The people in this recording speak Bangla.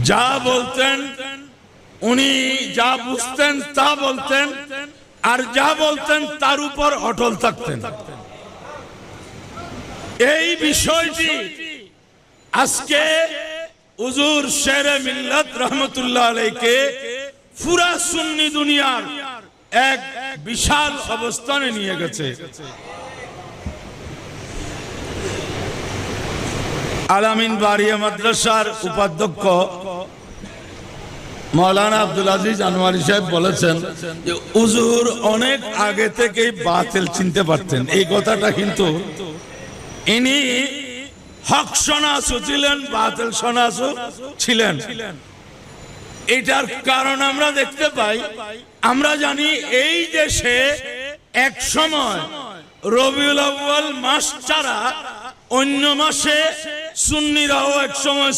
যা বলতেন উনি যা বুঝতেন তা বলতেন, আর যা বলতেন তার উপর অটল থাকতেন। এই বিষয়টি আজকে হুজুর শেরে মিল্লাত রহমতুল্লাহ আলাইহিকে পুরা সুন্নি দুনিয়ার এক বিশাল অবস্থানে নিয়ে গেছে। আলামিন বারিয়া মাদ্রাসার উপাধ্যক্ষ মাওলানা আব্দুল আজিজ আনোয়ারি সাহেব বলেছেন যে হুজুর অনেক আগে থেকেই বাতিল চিনতে পারতেন। এই কথাটা কিন্তু ইনি হক শনাসু ছিলেন, বাতিল শনাসু ছিলেন। এটার কারণ আমরা দেখতে পাই, আমরা জানি এই দেশে এক সময় রবিউল আউয়াল মাস ছাড়া অন্য মাসে সুন্নিরাও এক সময়